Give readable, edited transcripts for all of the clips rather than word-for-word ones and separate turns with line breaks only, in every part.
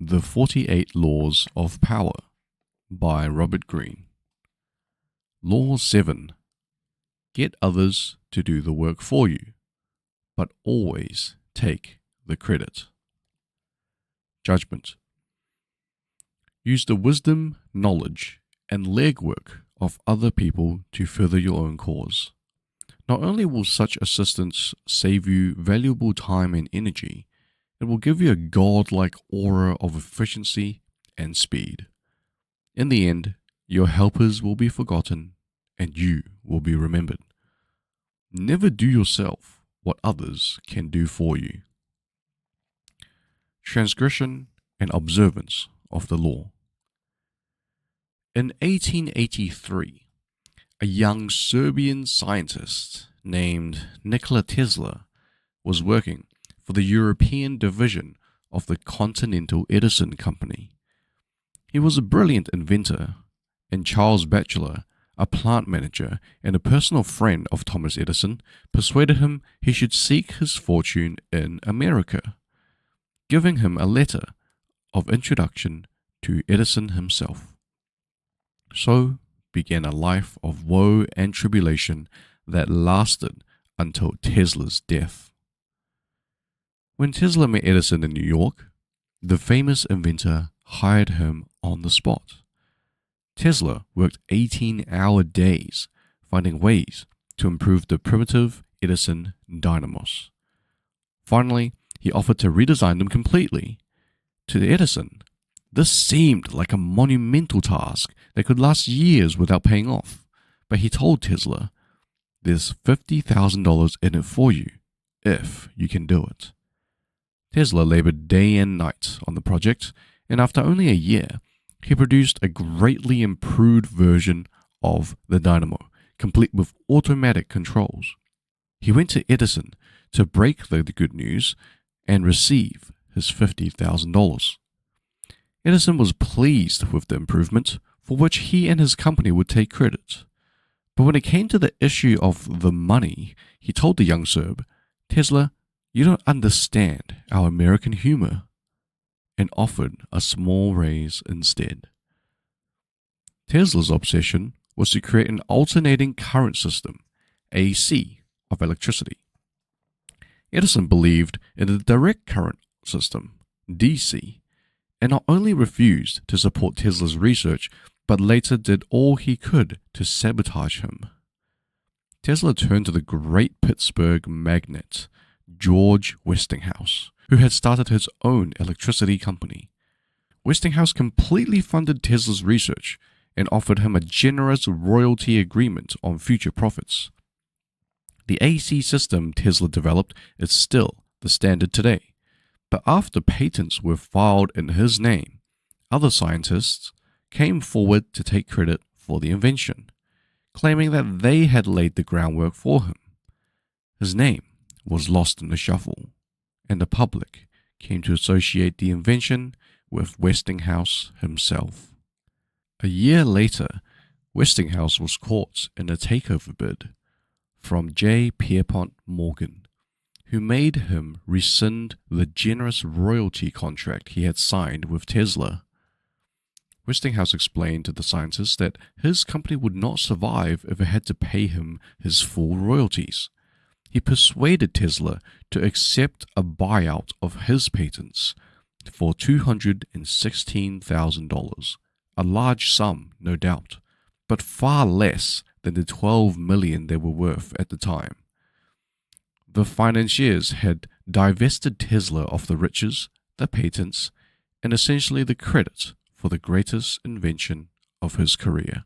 The 48 Laws of Power by Robert Greene. Law 7. Get others to do the work for you, but always take the credit. Judgment. Use the wisdom, knowledge, and legwork of other people to further your own cause. Not only will such assistance save you valuable time and energy, it will give you a godlike aura of efficiency and speed. In the end, your helpers will be forgotten and you will be remembered. Never do yourself what others can do for you. Transgression and observance of the law. In 1883, a young Serbian scientist named Nikola Tesla was working for the European division of the Continental Edison Company. He was a brilliant inventor, and Charles Batchelor, a plant manager and a personal friend of Thomas Edison, persuaded him he should seek his fortune in America, giving him a letter of introduction to Edison himself. So began a life of woe and tribulation that lasted until Tesla's death. When Tesla met Edison in New York, the famous inventor hired him on the spot. Tesla worked 18-hour days finding ways to improve the primitive Edison dynamos. Finally, he offered to redesign them completely. To Edison, this seemed like a monumental task that could last years without paying off, but he told Tesla, "There's $50,000 in it for you, if you can do it." Tesla labored day and night on the project, and after only a year, he produced a greatly improved version of the dynamo, complete with automatic controls. He went to Edison to break the good news and receive his $50,000. Edison was pleased with the improvement, for which he and his company would take credit. But when it came to the issue of the money, he told the young Serb, "Tesla, you don't understand our American humor," and offered a small raise instead. Tesla's obsession was to create an alternating current system, AC, of electricity. Edison believed in the direct current system, DC, and not only refused to support Tesla's research, but later did all he could to sabotage him. Tesla turned to the great Pittsburgh magnate, George Westinghouse, who had started his own electricity company. Westinghouse completely funded Tesla's research and offered him a generous royalty agreement on future profits. The AC system Tesla developed is still the standard today, but after patents were filed in his name, other scientists came forward to take credit for the invention, claiming that they had laid the groundwork for him. His name was lost in the shuffle, and the public came to associate the invention with Westinghouse himself. A year later, Westinghouse was caught in a takeover bid from J. Pierpont Morgan, who made him rescind the generous royalty contract he had signed with Tesla. Westinghouse explained to the scientists that his company would not survive if it had to pay him his full royalties. He persuaded Tesla to accept a buyout of his patents for $216,000, a large sum, no doubt, but far less than the $12 million they were worth at the time. The financiers had divested Tesla of the riches, the patents, and essentially the credit for the greatest invention of his career.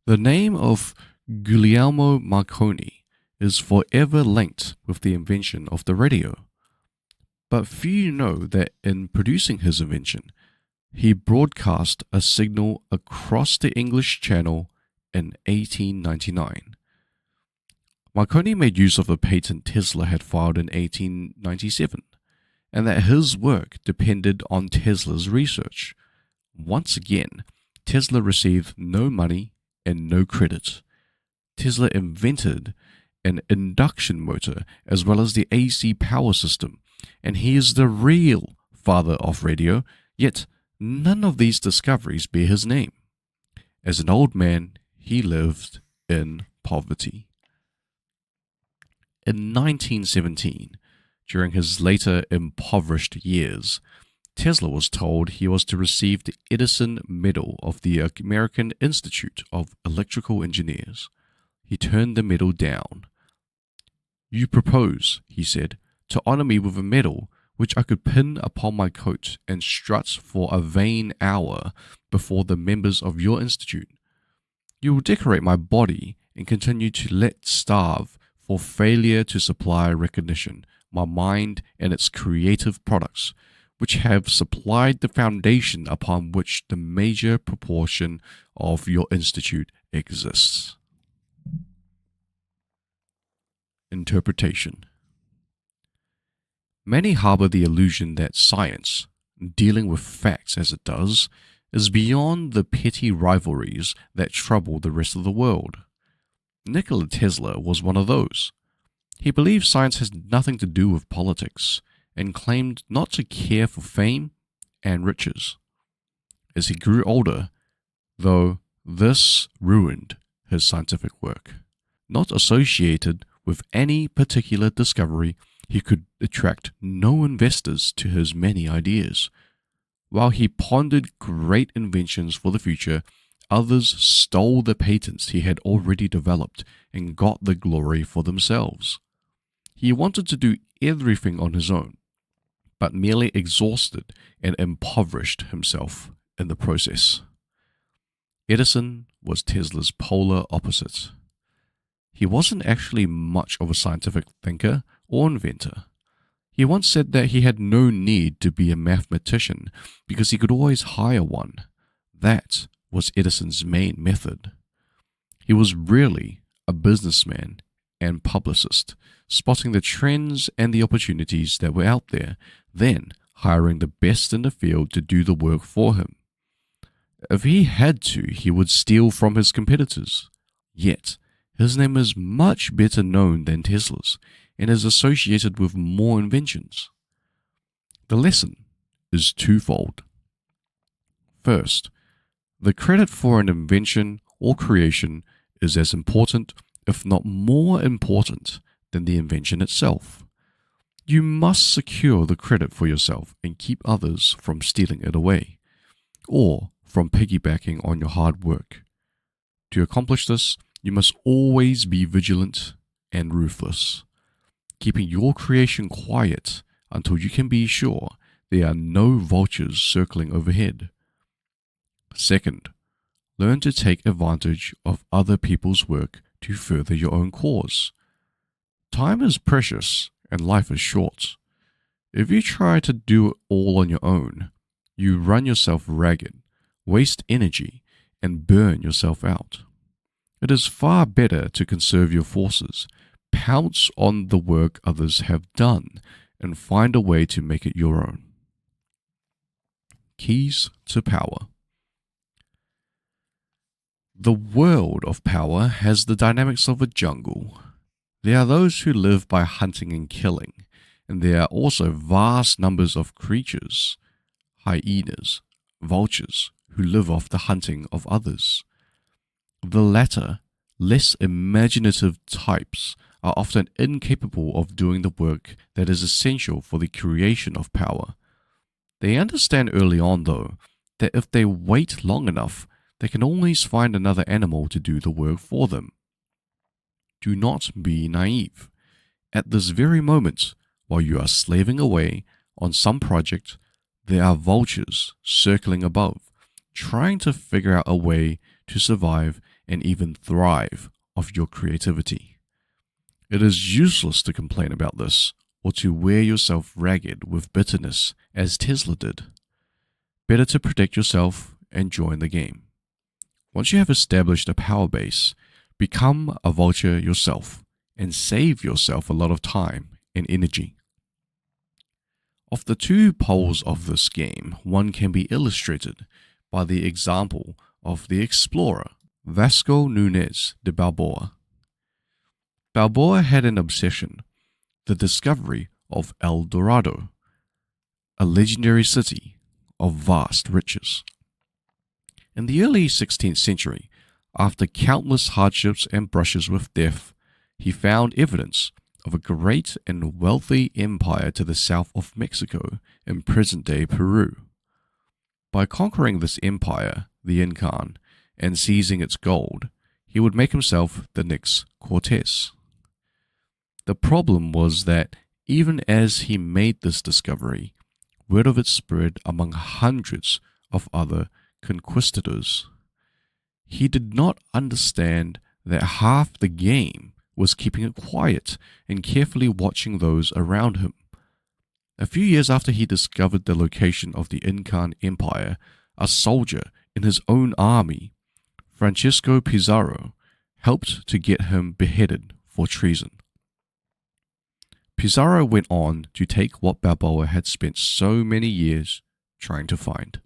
The name of Guglielmo Marconi is forever linked with the invention of the radio. But few know that in producing his invention, he broadcast a signal across the English Channel in 1899. Marconi made use of a patent Tesla had filed in 1897, and that his work depended on Tesla's research. Once again, Tesla received no money and no credit. Tesla invented an induction motor as well as the AC power system, and he is the real father of radio, yet none of these discoveries bear his name. As an old man, he lived in poverty. In 1917, during his later impoverished years, Tesla was told he was to receive the Edison Medal of the American Institute of Electrical Engineers. He turned the medal down. "You propose," he said, "to honor me with a medal which I could pin upon my coat and strut for a vain hour before the members of your institute. You will decorate my body and continue to let starve for failure to supply recognition my mind and its creative products, which have supplied the foundation upon which the major proportion of your institute exists." Interpretation. Many harbor the illusion that science, dealing with facts as it does, is beyond the petty rivalries that trouble the rest of the world. Nikola Tesla was one of those. He believed science has nothing to do with politics, and claimed not to care for fame and riches. As he grew older, though, this ruined his scientific work. Not associated with any particular discovery, he could attract no investors to his many ideas. While he pondered great inventions for the future, others stole the patents he had already developed and got the glory for themselves. He wanted to do everything on his own, but merely exhausted and impoverished himself in the process. Edison was Tesla's polar opposite. He wasn't actually much of a scientific thinker or inventor. He once said that he had no need to be a mathematician because he could always hire one. That was Edison's main method. He was really a businessman and publicist, spotting the trends and the opportunities that were out there, then hiring the best in the field to do the work for him. If he had to, he would steal from his competitors. Yet, his name is much better known than Tesla's and is associated with more inventions. The lesson is twofold. First, the credit for an invention or creation is as important, if not more important, than the invention itself. You must secure the credit for yourself and keep others from stealing it away, or from piggybacking on your hard work. To accomplish this, you must always be vigilant and ruthless, keeping your creation quiet until you can be sure there are no vultures circling overhead. Second, learn to take advantage of other people's work to further your own cause. Time is precious and life is short. If you try to do it all on your own, you run yourself ragged, waste energy, and burn yourself out. It is far better to conserve your forces, pounce on the work others have done, and find a way to make it your own. Keys to power. The world of power has the dynamics of a jungle. There are those who live by hunting and killing, and there are also vast numbers of creatures, hyenas, vultures, who live off the hunting of others. The latter, less imaginative types are often incapable of doing the work that is essential for the creation of power. They understand early on, though, that if they wait long enough, they can always find another animal to do the work for them. Do not be naive. At this very moment, while you are slaving away on some project, there are vultures circling above, trying to figure out a way to survive and even thrive off your creativity. It is useless to complain about this or to wear yourself ragged with bitterness as Tesla did. Better to protect yourself and join the game. Once you have established a power base, become a vulture yourself and save yourself a lot of time and energy. Of the two poles of this game, one can be illustrated by the example of the explorer Vasco Núñez de Balboa. Balboa had an obsession, the discovery of El Dorado. a legendary city of vast riches. In the early 16th century, after countless hardships and brushes with death, he found evidence of a great and wealthy empire to the south of Mexico in present-day Peru. By conquering this empire, the Incan, and seizing its gold, he would make himself the next Cortes. The problem was that even as he made this discovery, word of it spread among hundreds of other conquistadors. He did not understand that half the game was keeping it quiet and carefully watching those around him. A few years after he discovered the location of the Incan Empire, a soldier in his own army, Francisco Pizarro, helped to get him beheaded for treason. Pizarro went on to take what Balboa had spent so many years trying to find.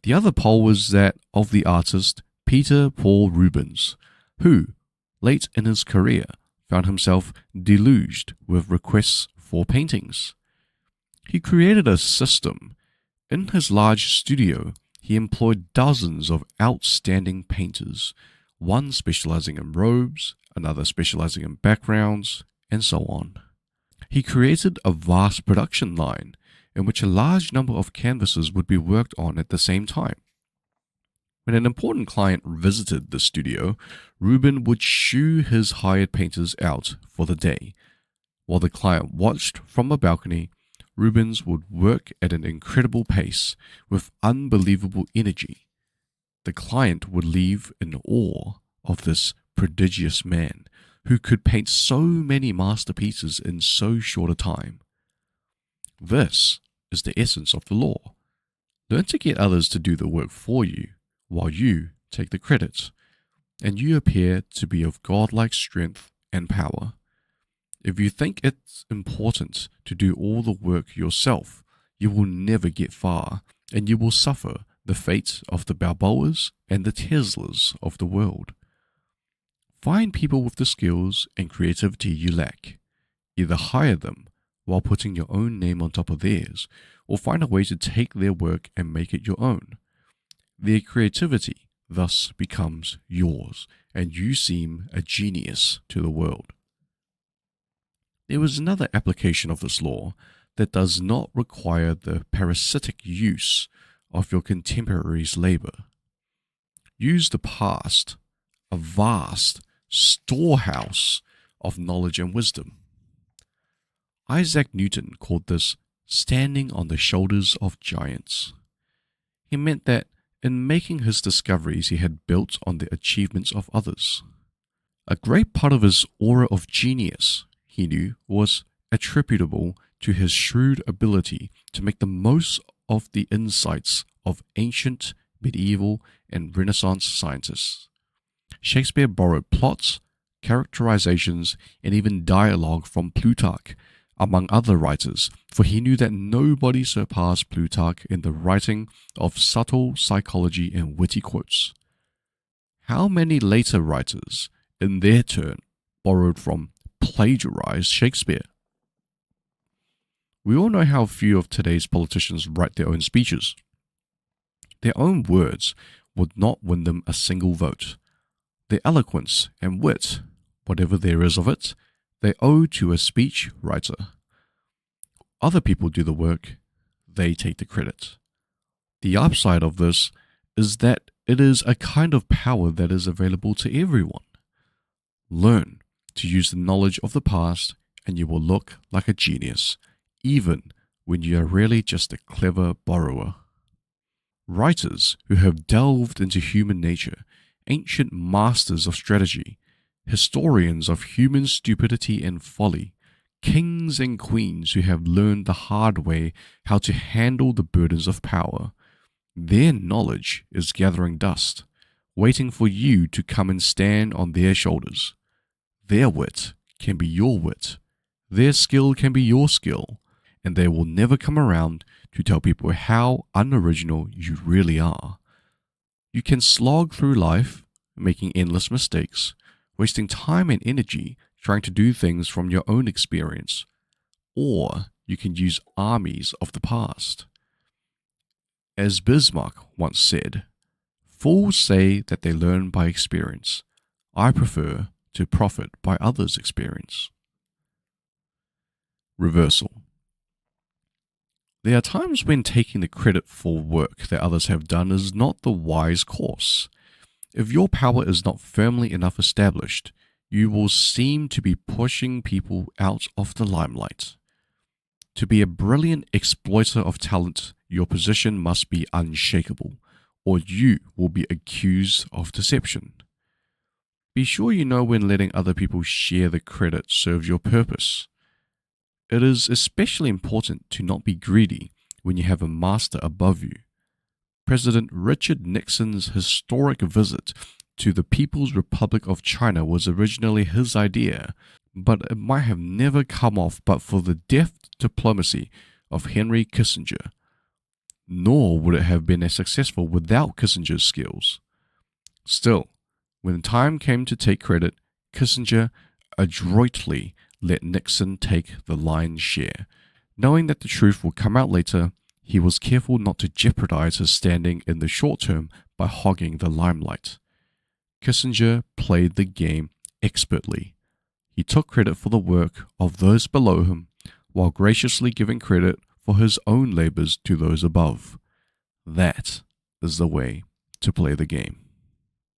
The other pole was that of the artist Peter Paul Rubens, who, late in his career, found himself deluged with requests for paintings. He created a system. In his large studio, he employed dozens of outstanding painters, one specializing in robes, another specializing in backgrounds, and so on. He created a vast production line in which a large number of canvases would be worked on at the same time. When an important client visited the studio, Rubin would shoo his hired painters out for the day. While the client watched from a balcony, Rubens would work at an incredible pace with unbelievable energy. The client would leave in awe of this prodigious man who could paint so many masterpieces in so short a time. This is the essence of the law. Learn to get others to do the work for you, while you take the credit, and you appear to be of godlike strength and power. If you think it's important to do all the work yourself, you will never get far, and you will suffer the fate of the Balboas and the Teslas of the world. Find people with the skills and creativity you lack. Either hire them while putting your own name on top of theirs, or find a way to take their work and make it your own. Their creativity thus becomes yours, and you seem a genius to the world. There is another application of this law that does not require the parasitic use of your contemporaries' labor. Use the past, a vast storehouse of knowledge and wisdom. Isaac Newton called this standing on the shoulders of giants. He meant that in making his discoveries, he had built on the achievements of others. A great part of his aura of genius, he knew, was attributable to his shrewd ability to make the most of the insights of ancient, medieval, and Renaissance scientists. Shakespeare borrowed plots, characterizations, and even dialogue from Plutarch, among other writers, for he knew that nobody surpassed Plutarch in the writing of subtle psychology and witty quotes. How many later writers, in their turn, borrowed from, plagiarized Shakespeare? We all know how few of today's politicians write their own speeches. Their own words would not win them a single vote. Their eloquence and wit, whatever there is of it, they owe to a speech writer. Other people do the work, they take the credit. The upside of this is that it is a kind of power that is available to everyone. Learn to use the knowledge of the past and you will look like a genius, even when you are really just a clever borrower. Writers who have delved into human nature, ancient masters of strategy, historians of human stupidity and folly, kings and queens who have learned the hard way how to handle the burdens of power. Their knowledge is gathering dust, waiting for you to come and stand on their shoulders. Their wit can be your wit. Their skill can be your skill, and they will never come around to tell people how unoriginal you really are. You can slog through life, making endless mistakes, wasting time and energy trying to do things from your own experience. Or you can use armies of the past. As Bismarck once said, "Fools say that they learn by experience. I prefer to profit by others' experience." Reversal. There are times when taking the credit for work that others have done is not the wise course. If your power is not firmly enough established, you will seem to be pushing people out of the limelight. To be a brilliant exploiter of talent, your position must be unshakable, or you will be accused of deception. Be sure you know when letting other people share the credit serves your purpose. It is especially important to not be greedy when you have a master above you. President Richard Nixon's historic visit to the People's Republic of China was originally his idea, but it might have never come off but for the deft diplomacy of Henry Kissinger. Nor would it have been as successful without Kissinger's skills. Still, when the time came to take credit, Kissinger adroitly let Nixon take the lion's share. Knowing that the truth would come out later, he was careful not to jeopardize his standing in the short term by hogging the limelight. Kissinger played the game expertly. He took credit for the work of those below him, while graciously giving credit for his own labors to those above. That is the way to play the game.